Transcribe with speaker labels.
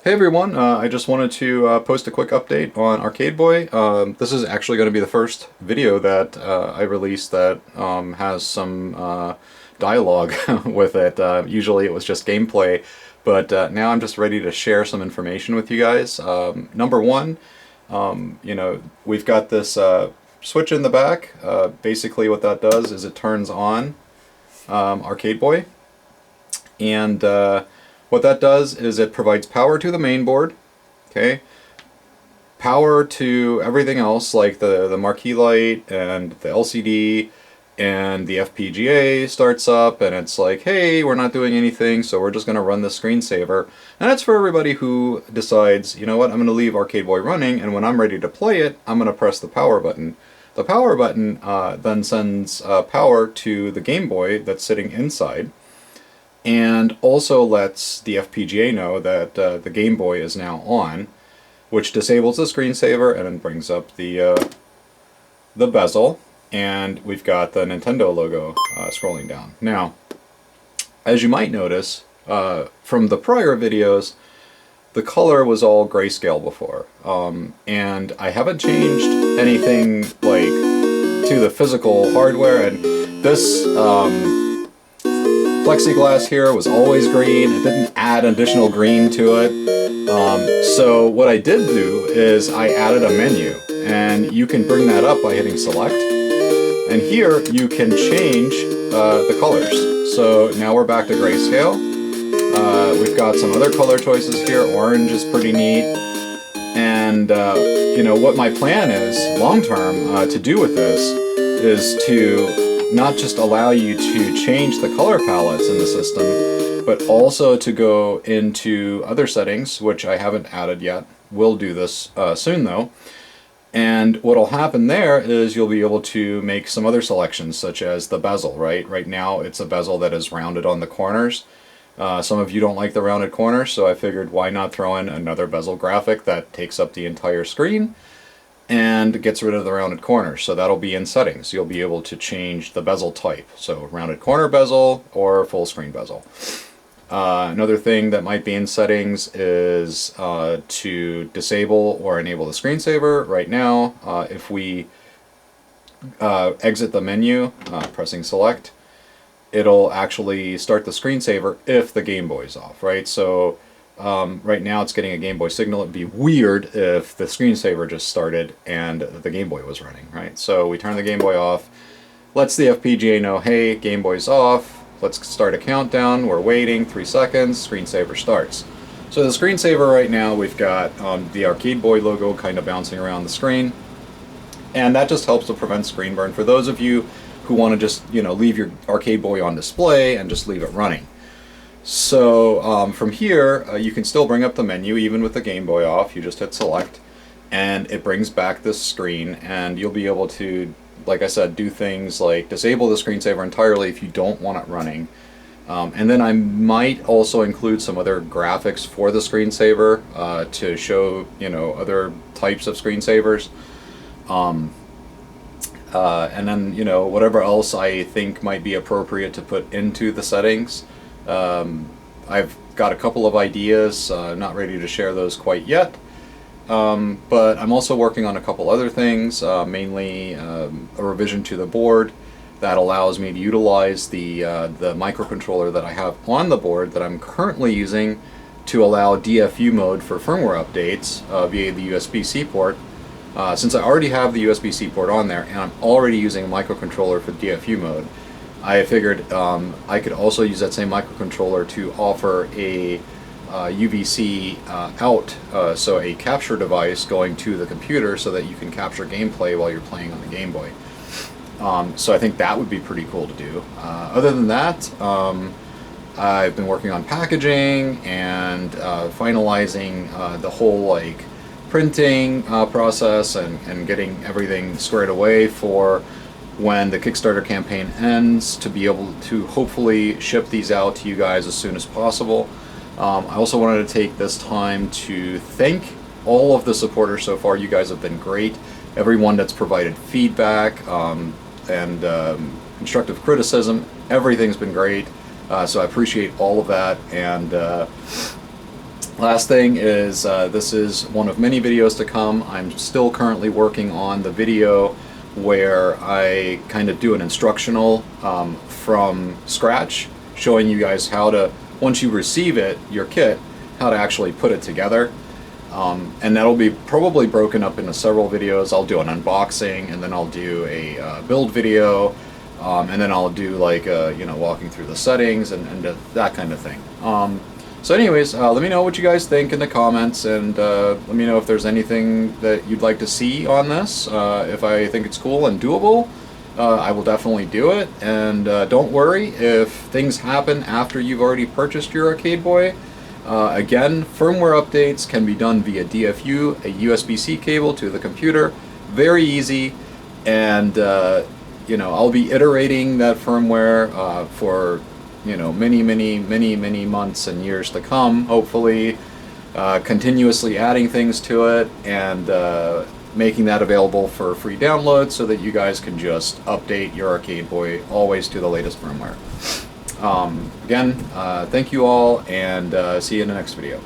Speaker 1: Hey everyone, I just wanted to post a quick update on ArcadeBoy. This is actually going to be the first video that I released that has some dialogue with it. Usually it was just gameplay, but now I'm just ready to share some information with you guys. Number one, we've got this switch in the back. Basically what that does is it turns on ArcadeBoy, and what that does is it provides power to the main board, okay? Power to everything else like the marquee light and the LCD, and the FPGA starts up and it's like, hey, we're not doing anything, so we're just going to run the screensaver. And that's for everybody who decides, you know what, I'm going to leave ArcadeBoy running, and when I'm ready to play it, I'm going to press the power button. The power button then sends power to the Game Boy that's sitting inside, and also lets the FPGA know that the Game Boy is now on, which disables the screensaver and then brings up the bezel, and we've got the Nintendo logo scrolling down. Now, as you might notice from the prior videos, the color was all grayscale before, and I haven't changed anything like to the physical hardware, and this plexiglass here was always green. It didn't add additional green to it. So what I did do is I added a menu, and you can bring that up by hitting select. And here you can change the colors. So now we're back to grayscale. We've got some other color choices here. Orange is pretty neat. And what my plan is long term to do with this is to not just allow you to change the color palettes in the system, but also to go into other settings, which I haven't added yet. We'll do this soon though. And what'll happen there is you'll be able to make some other selections, such as the bezel, right? Right now it's a bezel that is rounded on the corners. Some of you don't like the rounded corners, so I figured why not throw in another bezel graphic that takes up the entire screen and gets rid of the rounded corners. So that'll be in settings. You'll be able to change the bezel type. So rounded corner bezel or full screen bezel. Another thing that might be in settings is to disable or enable the screensaver. Right now, if we exit the menu, pressing select, it'll actually start the screensaver if the Game Boy is off, right? So right now it's getting a Game Boy signal. It'd be weird if the screensaver just started and the Game Boy was running, right? So we turn the Game Boy off, lets the FPGA know, hey, Game Boy's off, let's start a countdown, we're waiting, 3 seconds, screensaver starts. So the screensaver right now, we've got the ArcadeBoy logo kind of bouncing around the screen, and that just helps to prevent screen burn for those of you who want to just, leave your ArcadeBoy on display and just leave it running. So from here, you can still bring up the menu even with the Game Boy off. You just hit select, and it brings back this screen, and you'll be able to, like I said, do things like disable the screensaver entirely if you don't want it running. And then I might also include some other graphics for the screensaver to show, other types of screensavers. And then, whatever else I think might be appropriate to put into the settings. I've got a couple of ideas, not ready to share those quite yet. But I'm also working on a couple other things, mainly a revision to the board that allows me to utilize the microcontroller that I have on the board that I'm currently using to allow DFU mode for firmware updates via the USB-C port. Since I already have the USB-C port on there and I'm already using a microcontroller for DFU mode, I figured I could also use that same microcontroller to offer a UVC out, so a capture device going to the computer so that you can capture gameplay while you're playing on the Game Boy. So I think that would be pretty cool to do. Other than that, I've been working on packaging and finalizing the whole printing process and getting everything squared away for when the Kickstarter campaign ends, to be able to hopefully ship these out to you guys as soon as possible. I also wanted to take this time to thank all of the supporters so far. You guys have been great. Everyone that's provided feedback and constructive criticism, everything's been great. So I appreciate all of that, and Last thing is, this is one of many videos to come. I'm still currently working on the video where I kind of do an instructional from scratch, showing you guys how to, once you receive it, your kit, how to actually put it together. And that'll be probably broken up into several videos. I'll do an unboxing, and then I'll do a build video, and then I'll do like you know, walking through the settings and that kind of thing. So anyways, let me know what you guys think in the comments, and let me know if there's anything that you'd like to see on this. If I think it's cool and doable, I will definitely do it. And don't worry if things happen after you've already purchased your ArcadeBoy. Again, firmware updates can be done via DFU, a USB-C cable to the computer. Very easy, and you know, I'll be iterating that firmware for, you know, many months and years to come, hopefully, continuously adding things to it, and making that available for free download so that you guys can just update your ArcadeBoy always to the latest firmware. Again, thank you all, and see you in the next video.